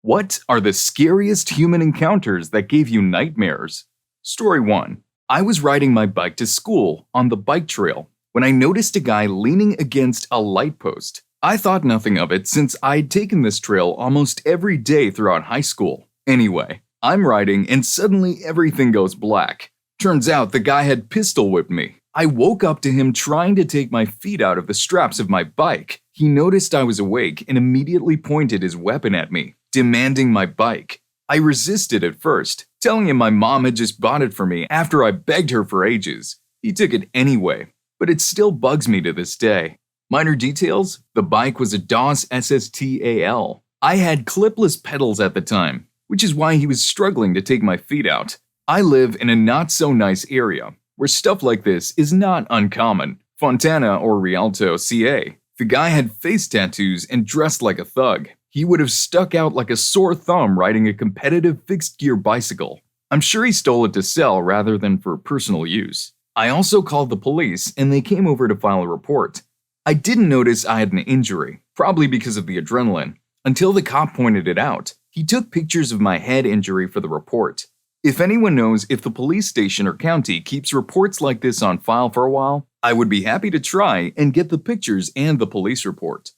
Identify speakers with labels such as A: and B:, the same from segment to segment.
A: What are the scariest human encounters that gave you nightmares? Story 1. I was riding my bike to school on the bike trail when I noticed a guy leaning against a light post. I thought nothing of it since I'd taken this trail almost every day throughout high school. Anyway, I'm riding and suddenly everything goes black. Turns out the guy had pistol whipped me. I woke up to him trying to take my feet out of the straps of my bike. He noticed I was awake and immediately pointed his weapon at me, demanding my bike. I resisted at first, telling him my mom had just bought it for me after I begged her for ages. He took it anyway, but it still bugs me to this day. Minor details: the bike was a DOS SSTAL. I had clipless pedals at the time, which is why he was struggling to take my feet out. I live in a not-so-nice area, where stuff like this is not uncommon. Fontana or Rialto, CA. The guy had face tattoos and dressed like a thug. He would have stuck out like a sore thumb riding a competitive fixed-gear bicycle. I'm sure he stole it to sell rather than for personal use. I also called the police and they came over to file a report. I didn't notice I had an injury, probably because of the adrenaline, until the cop pointed it out. He took pictures of my head injury for the report. If anyone knows if the police station or county keeps reports like this on file for a while, I would be happy to try and get the pictures and the police report.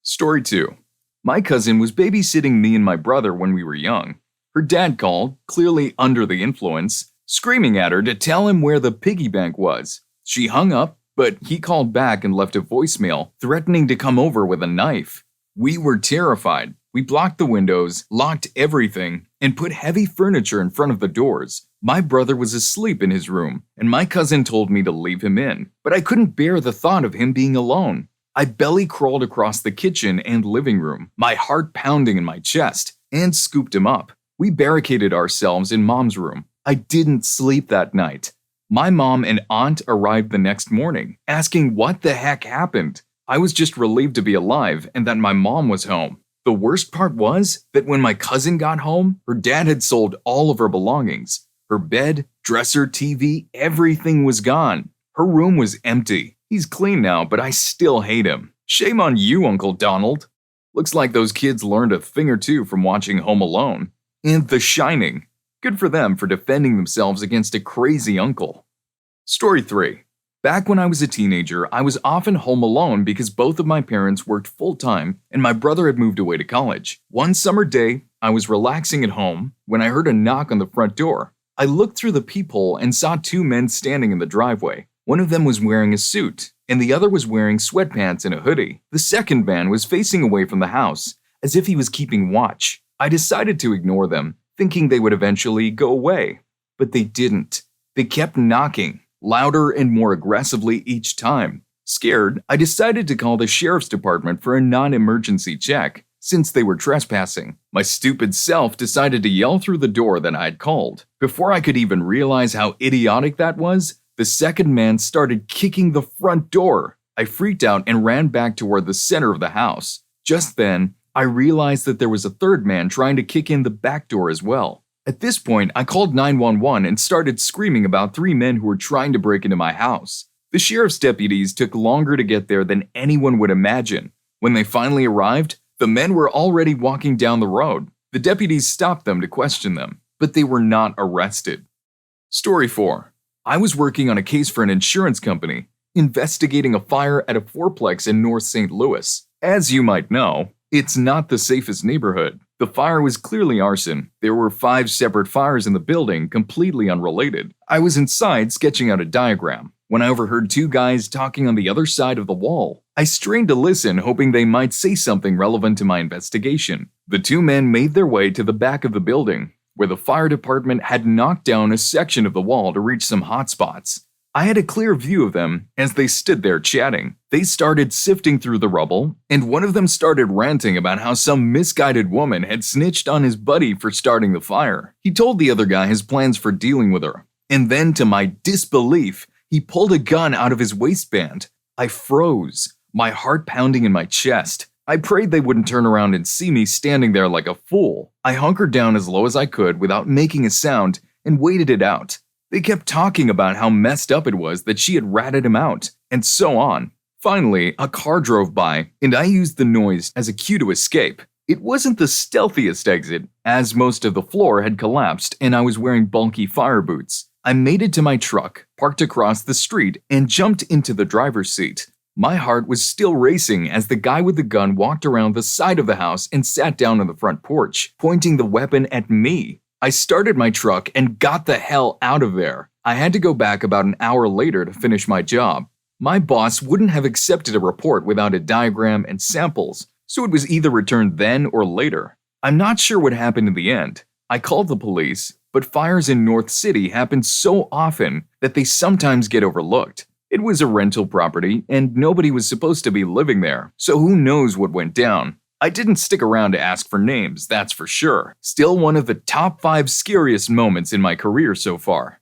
A: Story 2. My cousin was babysitting me and my brother when we were young. Her dad called, clearly under the influence, screaming at her to tell him where the piggy bank was. She hung up, but he called back and left a voicemail threatening to come over with a knife. We were terrified. We blocked the windows, locked everything, and put heavy furniture in front of the doors. My brother was asleep in his room, and my cousin told me to leave him in, but I couldn't bear the thought of him being alone. I belly crawled across the kitchen and living room, my heart pounding in my chest, and scooped him up. We barricaded ourselves in Mom's room. I didn't sleep that night. My mom and aunt arrived the next morning, asking what the heck happened. I was just relieved to be alive and that my mom was home. The worst part was that when my cousin got home, her dad had sold all of her belongings. Her bed, dresser, TV, everything was gone. Her room was empty. He's clean now, but I still hate him. Shame on you, Uncle Donald. Looks like those kids learned a thing or two from watching Home Alone. And The Shining. Good for them for defending themselves against a crazy uncle. Story 3. Back when I was a teenager, I was often home alone because both of my parents worked full-time and my brother had moved away to college. One summer day, I was relaxing at home when I heard a knock on the front door. I looked through the peephole and saw two men standing in the driveway. One of them was wearing a suit, and the other was wearing sweatpants and a hoodie. The second man was facing away from the house, as if he was keeping watch. I decided to ignore them, thinking they would eventually go away. But they didn't. They kept knocking, louder and more aggressively each time. Scared, I decided to call the sheriff's department for a non-emergency check, since they were trespassing. My stupid self decided to yell through the door that I had called. Before I could even realize how idiotic that was, the second man started kicking the front door. I freaked out and ran back toward the center of the house. Just then, I realized that there was a third man trying to kick in the back door as well. At this point, I called 911 and started screaming about three men who were trying to break into my house. The sheriff's deputies took longer to get there than anyone would imagine. When they finally arrived, the men were already walking down the road. The deputies stopped them to question them, but they were not arrested. Story 4. I was working on a case for an insurance company, investigating a fire at a fourplex in North St. Louis. As you might know, it's not the safest neighborhood. The fire was clearly arson. There were 5 separate fires in the building, completely unrelated. I was inside sketching out a diagram when I overheard two guys talking on the other side of the wall. I strained to listen, hoping they might say something relevant to my investigation. The two men made their way to the back of the building, where the fire department had knocked down a section of the wall to reach some hot spots. I had a clear view of them as they stood there chatting. They started sifting through the rubble, and one of them started ranting about how some misguided woman had snitched on his buddy for starting the fire. He told the other guy his plans for dealing with her, and then, to my disbelief, he pulled a gun out of his waistband. I froze, my heart pounding in my chest. I prayed they wouldn't turn around and see me standing there like a fool. I hunkered down as low as I could without making a sound and waited it out. They kept talking about how messed up it was that she had ratted him out, and so on. Finally, a car drove by, and I used the noise as a cue to escape. It wasn't the stealthiest exit, as most of the floor had collapsed and I was wearing bulky fire boots. I made it to my truck, parked across the street, and jumped into the driver's seat. My heart was still racing as the guy with the gun walked around the side of the house and sat down on the front porch, pointing the weapon at me. I started my truck and got the hell out of there. I had to go back about an hour later to finish my job. My boss wouldn't have accepted a report without a diagram and samples, so it was either returned then or later. I'm not sure what happened in the end. I called the police, but fires in North City happen so often that they sometimes get overlooked. It was a rental property, and nobody was supposed to be living there, so who knows what went down. I didn't stick around to ask for names, that's for sure. Still one of the top 5 scariest moments in my career so far.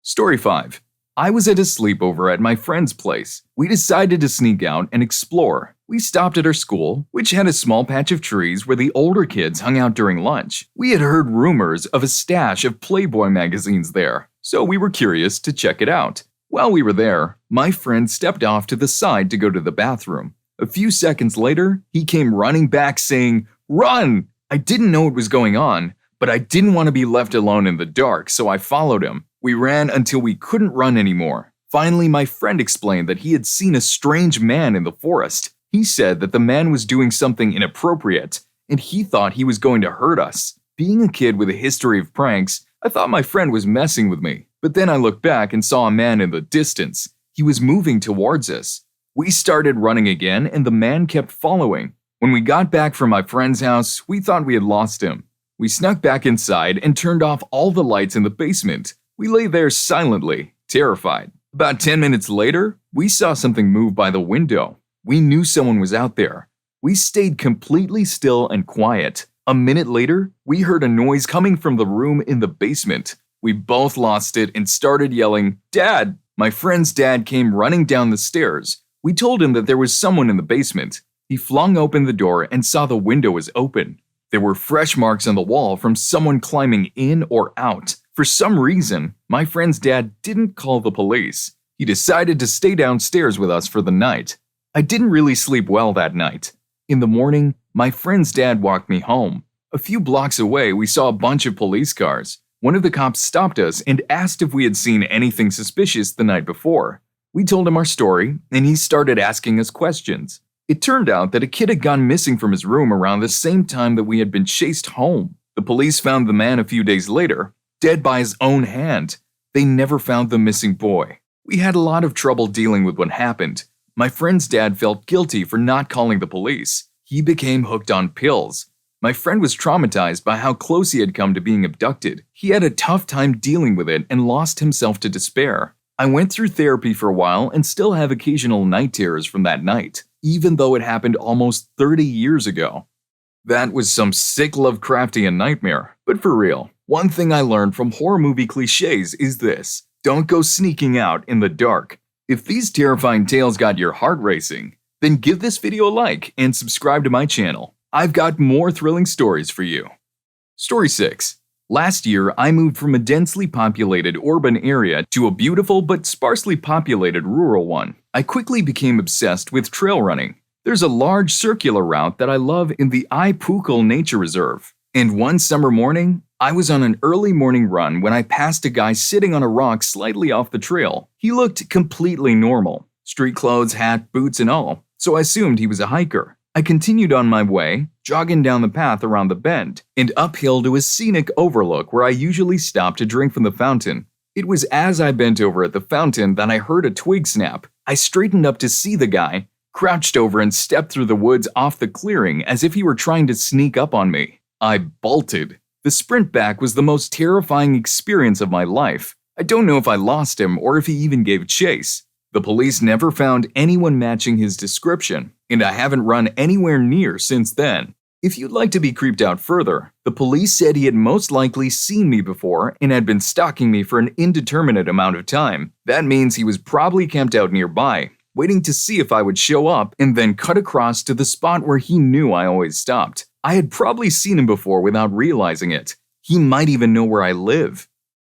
A: Story 5. I was at a sleepover at my friend's place. We decided to sneak out and explore. We stopped at our school, which had a small patch of trees where the older kids hung out during lunch. We had heard rumors of a stash of Playboy magazines there, so we were curious to check it out. While we were there, my friend stepped off to the side to go to the bathroom. A few seconds later, he came running back saying, "Run!" I didn't know what was going on, but I didn't want to be left alone in the dark, so I followed him. We ran until we couldn't run anymore. Finally, my friend explained that he had seen a strange man in the forest. He said that the man was doing something inappropriate, and he thought he was going to hurt us. Being a kid with a history of pranks, I thought my friend was messing with me. But then I looked back and saw a man in the distance. He was moving towards us. We started running again, and the man kept following. When we got back from my friend's house, we thought we had lost him. We snuck back inside and turned off all the lights in the basement. We lay there silently, terrified. About 10 minutes later, we saw something move by the window. We knew someone was out there. We stayed completely still and quiet. A minute later, we heard a noise coming from the room in the basement. We both lost it and started yelling, "Dad!" My friend's dad came running down the stairs. We told him that there was someone in the basement. He flung open the door and saw the window was open. There were fresh marks on the wall from someone climbing in or out. For some reason, my friend's dad didn't call the police. He decided to stay downstairs with us for the night. I didn't really sleep well that night. In the morning, my friend's dad walked me home. A few blocks away, we saw a bunch of police cars. One of the cops stopped us and asked if we had seen anything suspicious the night before. We told him our story, and he started asking us questions. It turned out that a kid had gone missing from his room around the same time that we had been chased home. The police found the man a few days later, dead by his own hand. They never found the missing boy. We had a lot of trouble dealing with what happened. My friend's dad felt guilty for not calling the police. He became hooked on pills. My friend was traumatized by how close he had come to being abducted. He had a tough time dealing with it and lost himself to despair. I went through therapy for a while and still have occasional night terrors from that night, even though it happened almost 30 years ago. That was some sick Lovecraftian nightmare, but for real, one thing I learned from horror movie cliches is this: don't go sneaking out in the dark. If these terrifying tales got your heart racing, then give this video a like and subscribe to my channel. I've got more thrilling stories for you. Story 6. Last year, I moved from a densely populated urban area to a beautiful but sparsely populated rural one. I quickly became obsessed with trail running. There's a large circular route that I love in the Ipukal Nature Reserve. And one summer morning, I was on an early morning run when I passed a guy sitting on a rock slightly off the trail. He looked completely normal. Street clothes, hat, boots, and all, so I assumed he was a hiker. I continued on my way, jogging down the path around the bend, and uphill to a scenic overlook where I usually stopped to drink from the fountain. It was as I bent over at the fountain that I heard a twig snap. I straightened up to see the guy, crouched over and stepped through the woods off the clearing as if he were trying to sneak up on me. I bolted. The sprint back was the most terrifying experience of my life. I don't know if I lost him or if he even gave chase. The police never found anyone matching his description, and I haven't run anywhere near since then. If you'd like to be creeped out further, the police said he had most likely seen me before and had been stalking me for an indeterminate amount of time. That means he was probably camped out nearby, waiting to see if I would show up and then cut across to the spot where he knew I always stopped. I had probably seen him before without realizing it. He might even know where I live.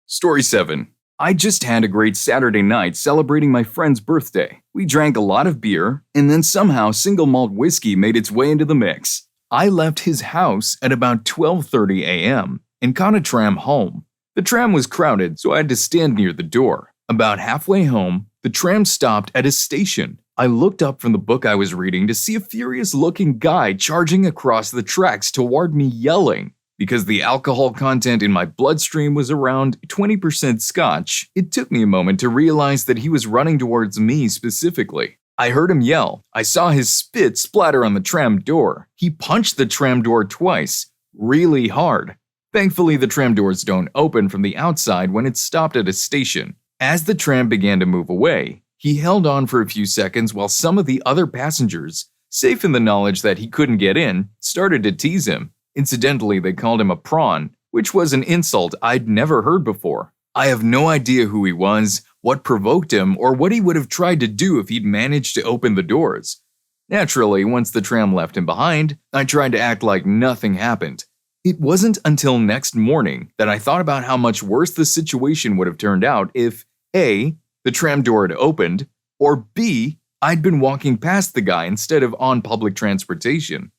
A: Story 7. I just had a great Saturday night celebrating my friend's birthday. We drank a lot of beer, and then somehow single malt whiskey made its way into the mix. I left his house at about 12:30 a.m. and caught a tram home. The tram was crowded, so I had to stand near the door. About halfway home, the tram stopped at a station. I looked up from the book I was reading to see a furious-looking guy charging across the tracks toward me yelling. Because the alcohol content in my bloodstream was around 20% scotch, it took me a moment to realize that he was running towards me specifically. I heard him yell. I saw his spit splatter on the tram door. He punched the tram door twice, really hard. Thankfully, the tram doors don't open from the outside when it's stopped at a station. As the tram began to move away, he held on for a few seconds while some of the other passengers, safe in the knowledge that he couldn't get in, started to tease him. Incidentally, they called him a prawn, which was an insult I'd never heard before. I have no idea who he was, what provoked him, or what he would have tried to do if he'd managed to open the doors. Naturally, once the tram left him behind, I tried to act like nothing happened. It wasn't until next morning that I thought about how much worse the situation would have turned out if A, the tram door had opened, or B, I'd been walking past the guy instead of on public transportation.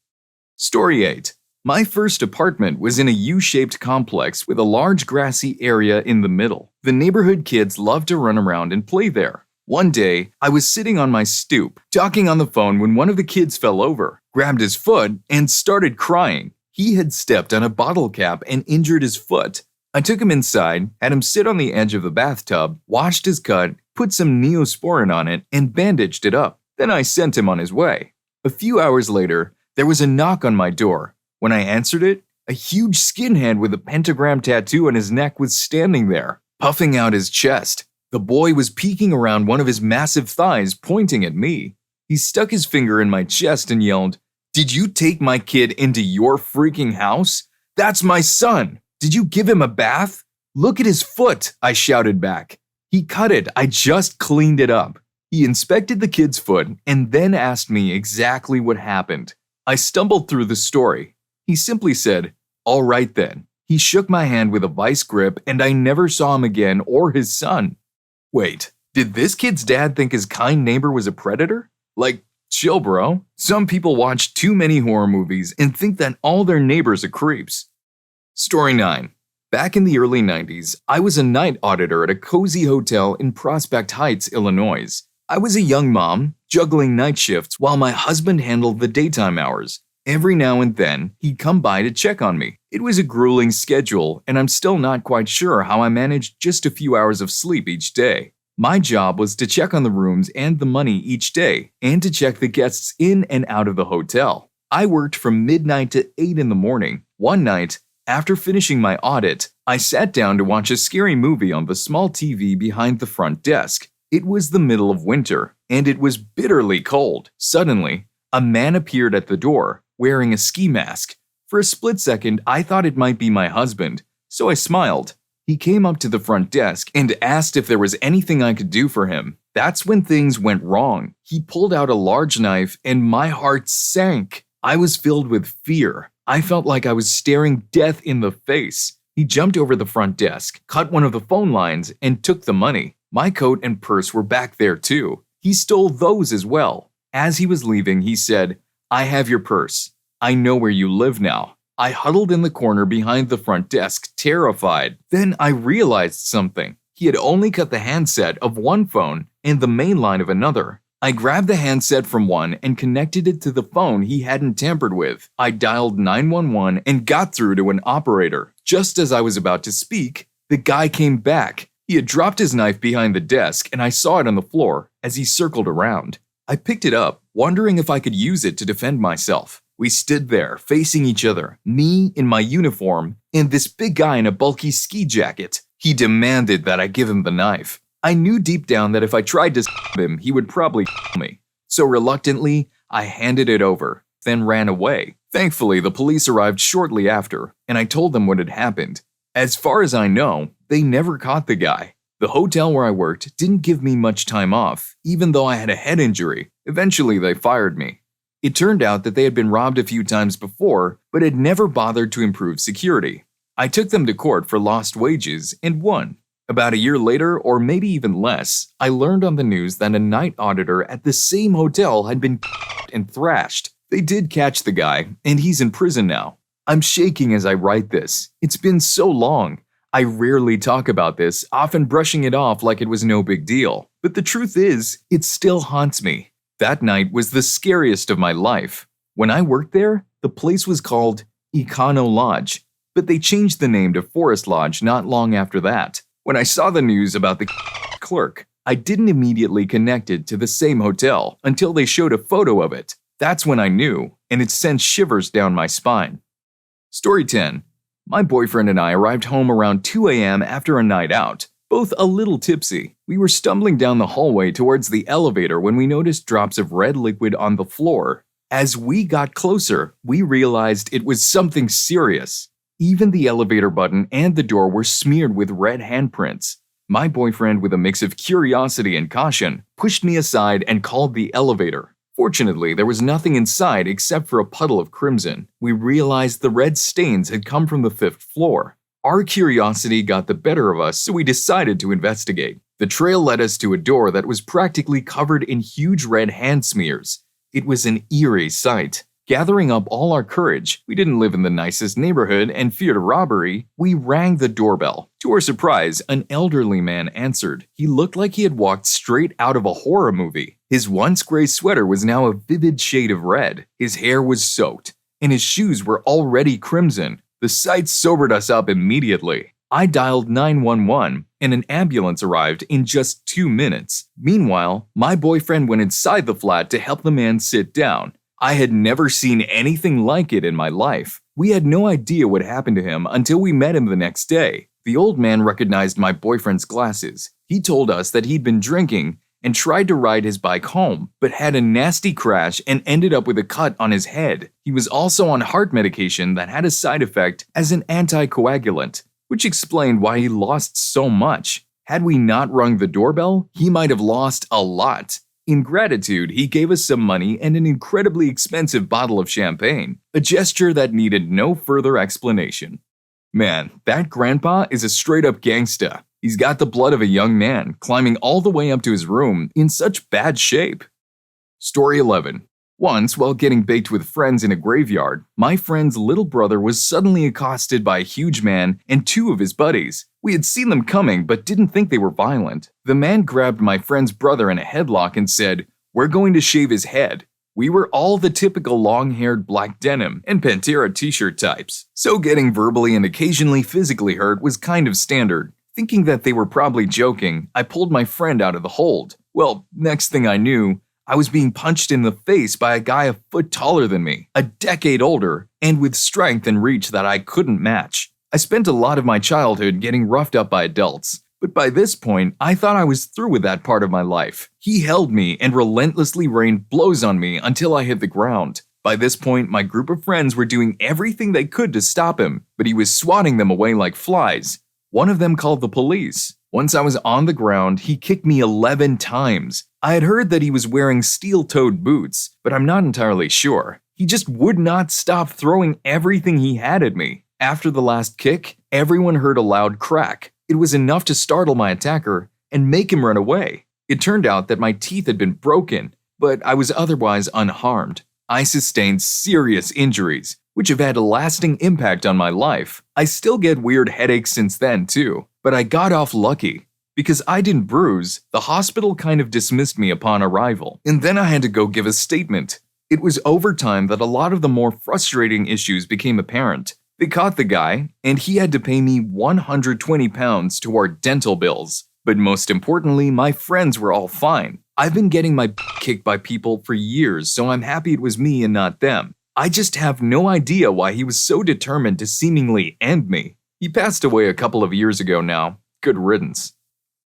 A: Story 8. My first apartment was in a U-shaped complex with a large grassy area in the middle. The neighborhood kids loved to run around and play there. One day, I was sitting on my stoop, talking on the phone when one of the kids fell over, grabbed his foot, and started crying. He had stepped on a bottle cap and injured his foot. I took him inside, had him sit on the edge of the bathtub, washed his cut, put some Neosporin on it, and bandaged it up. Then I sent him on his way. A few hours later, there was a knock on my door. When I answered it, a huge skinhead with a pentagram tattoo on his neck was standing there, puffing out his chest. The boy was peeking around one of his massive thighs, pointing at me. He stuck his finger in my chest and yelled, "Did you take my kid into your freaking house? That's my son! Did you give him a bath? Look at his foot!" I shouted back. "He cut it. I just cleaned it up." He inspected the kid's foot and then asked me exactly what happened. I stumbled through the story. He simply said, "All right then." He shook my hand with a vice grip and I never saw him again or his son. Wait, did this kid's dad think his kind neighbor was a predator? Like, chill bro. Some people watch too many horror movies and think that all their neighbors are creeps. Story 9. Back in the early 90s, I was a night auditor at a cozy hotel in Prospect Heights, Illinois. I was a young mom, juggling night shifts while my husband handled the daytime hours. Every now and then, he'd come by to check on me. It was a grueling schedule, and I'm still not quite sure how I managed just a few hours of sleep each day. My job was to check on the rooms and the money each day, and to check the guests in and out of the hotel. I worked from midnight to 8 in the morning. One night, after finishing my audit, I sat down to watch a scary movie on the small TV behind the front desk. It was the middle of winter, and it was bitterly cold. Suddenly, a man appeared at the door, wearing a ski mask. For a split second, I thought it might be my husband, so I smiled. He came up to the front desk and asked if there was anything I could do for him. That's when things went wrong. He pulled out a large knife and my heart sank. I was filled with fear. I felt like I was staring death in the face. He jumped over the front desk, cut one of the phone lines, and took the money. My coat and purse were back there too. He stole those as well. As he was leaving, he said, "I have your purse. I know where you live now." I huddled in the corner behind the front desk, terrified. Then I realized something. He had only cut the handset of one phone and the main line of another. I grabbed the handset from one and connected it to the phone he hadn't tampered with. I dialed 911 and got through to an operator. Just as I was about to speak, the guy came back. He had dropped his knife behind the desk and I saw it on the floor as he circled around. I picked it up, wondering if I could use it to defend myself. We stood there, facing each other, me in my uniform, and this big guy in a bulky ski jacket. He demanded that I give him the knife. I knew deep down that if I tried to stab him, he would probably kill me. So reluctantly, I handed it over, then ran away. Thankfully, the police arrived shortly after, and I told them what had happened. As far as I know, they never caught the guy. The hotel where I worked didn't give me much time off, even though I had a head injury. Eventually, they fired me. It turned out that they had been robbed a few times before, but had never bothered to improve security. I took them to court for lost wages and won. About a year later, or maybe even less, I learned on the news that a night auditor at the same hotel had been and thrashed. They did catch the guy, and he's in prison now. I'm shaking as I write this. It's been so long. I rarely talk about this, often brushing it off like it was no big deal. But the truth is, it still haunts me. That night was the scariest of my life. When I worked there, the place was called Econo Lodge, but they changed the name to Forest Lodge not long after that. When I saw the news about the clerk, I didn't immediately connect it to the same hotel until they showed a photo of it. That's when I knew, and it sent shivers down my spine. Story 10. My boyfriend and I arrived home around 2 a.m. after a night out, both a little tipsy. We were stumbling down the hallway towards the elevator when we noticed drops of red liquid on the floor. As we got closer, we realized it was something serious. Even the elevator button and the door were smeared with red handprints. My boyfriend, with a mix of curiosity and caution, pushed me aside and called the elevator. Fortunately, there was nothing inside except for a puddle of crimson. We realized the red stains had come from the 5th floor. Our curiosity got the better of us, so we decided to investigate. The trail led us to a door that was practically covered in huge red hand smears. It was an eerie sight. Gathering up all our courage, we didn't live in the nicest neighborhood and feared a robbery, we rang the doorbell. To our surprise, an elderly man answered. He looked like he had walked straight out of a horror movie. His once gray sweater was now a vivid shade of red. His hair was soaked, and his shoes were already crimson. The sight sobered us up immediately. I dialed 911, and an ambulance arrived in just 2 minutes. Meanwhile, my boyfriend went inside the flat to help the man sit down. I had never seen anything like it in my life. We had no idea what happened to him until we met him the next day. The old man recognized my boyfriend's glasses. He told us that he'd been drinking and tried to ride his bike home, but had a nasty crash and ended up with a cut on his head. He was also on heart medication that had a side effect as an anticoagulant, which explained why he lost so much. Had we not rung the doorbell, he might have lost a lot. In gratitude, he gave us some money and an incredibly expensive bottle of champagne, a gesture that needed no further explanation. Man, that grandpa is a straight-up gangsta. He's got the blood of a young man, climbing all the way up to his room in such bad shape. Story 11. Once, while getting baked with friends in a graveyard, my friend's little brother was suddenly accosted by a huge man and 2 of his buddies. We had seen them coming but didn't think they were violent. The man grabbed my friend's brother in a headlock and said, "We're going to shave his head." We were all the typical long-haired black denim and Pantera t-shirt types, so getting verbally and occasionally physically hurt was kind of standard. Thinking that they were probably joking, I pulled my friend out of the hold. Well, next thing I knew, I was being punched in the face by a guy a foot taller than me, a decade older, and with strength and reach that I couldn't match. I spent a lot of my childhood getting roughed up by adults, but by this point, I thought I was through with that part of my life. He held me and relentlessly rained blows on me until I hit the ground. By this point, my group of friends were doing everything they could to stop him, but he was swatting them away like flies. One of them called the police. Once I was on the ground, he kicked me 11 times. I had heard that he was wearing steel-toed boots, but I'm not entirely sure. He just would not stop throwing everything he had at me. After the last kick, everyone heard a loud crack. It was enough to startle my attacker and make him run away. It turned out that my teeth had been broken, but I was otherwise unharmed. I sustained serious injuries, which have had a lasting impact on my life. I still get weird headaches since then too, but I got off lucky. Because I didn't bruise, the hospital kind of dismissed me upon arrival, and then I had to go give a statement. It was over time that a lot of the more frustrating issues became apparent. They caught the guy, and he had to pay me £120 toward dental bills. But most importantly, my friends were all fine. I've been getting my kicked by people for years, so I'm happy it was me and not them. I just have no idea why he was so determined to seemingly end me. He passed away a couple of years ago now. Good riddance.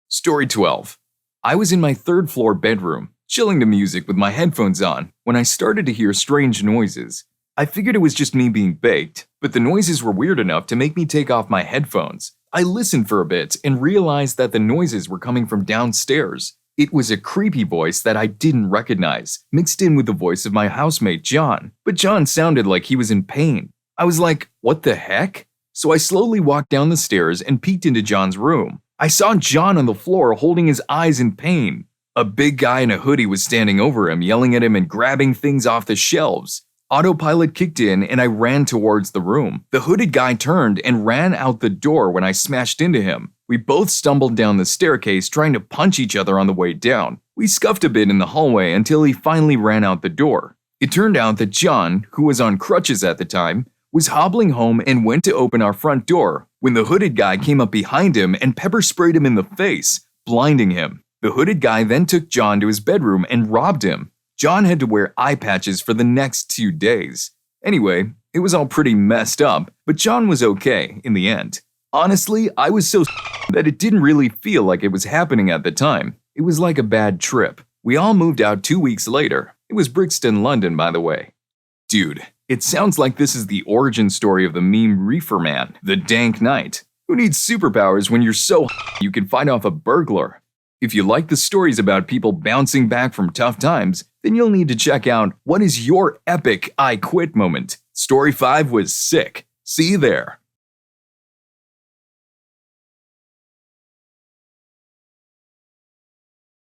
A: Story 12. I was in my 3rd floor bedroom, chilling to music with my headphones on, when I started to hear strange noises. I figured it was just me being baked, but the noises were weird enough to make me take off my headphones. I listened for a bit and realized that the noises were coming from downstairs. It was a creepy voice that I didn't recognize, mixed in with the voice of my housemate John, but John sounded like he was in pain. I was like, what the heck? So I slowly walked down the stairs and peeked into John's room. I saw John on the floor holding his eyes in pain. A big guy in a hoodie was standing over him, yelling at him and grabbing things off the shelves. Autopilot kicked in and I ran towards the room. The hooded guy turned and ran out the door when I smashed into him. We both stumbled down the staircase trying to punch each other on the way down. We scuffed a bit in the hallway until he finally ran out the door. It turned out that John, who was on crutches at the time, was hobbling home and went to open our front door when the hooded guy came up behind him and pepper sprayed him in the face, blinding him. The hooded guy then took John to his bedroom and robbed him. John had to wear eye patches for the next 2 days. Anyway, it was all pretty messed up, but John was okay in the end. Honestly, I was so that it didn't really feel like it was happening at the time. It was like a bad trip. We all moved out 2 weeks later. It was Brixton, London, by the way. Dude, it sounds like this is the origin story of the meme Reefer Man, the Dank Knight. Who needs superpowers when you're so you can fight off a burglar? If you like the stories about people bouncing back from tough times, then you'll need to check out What is Your Epic I Quit Moment? Story 5 was sick. See you there.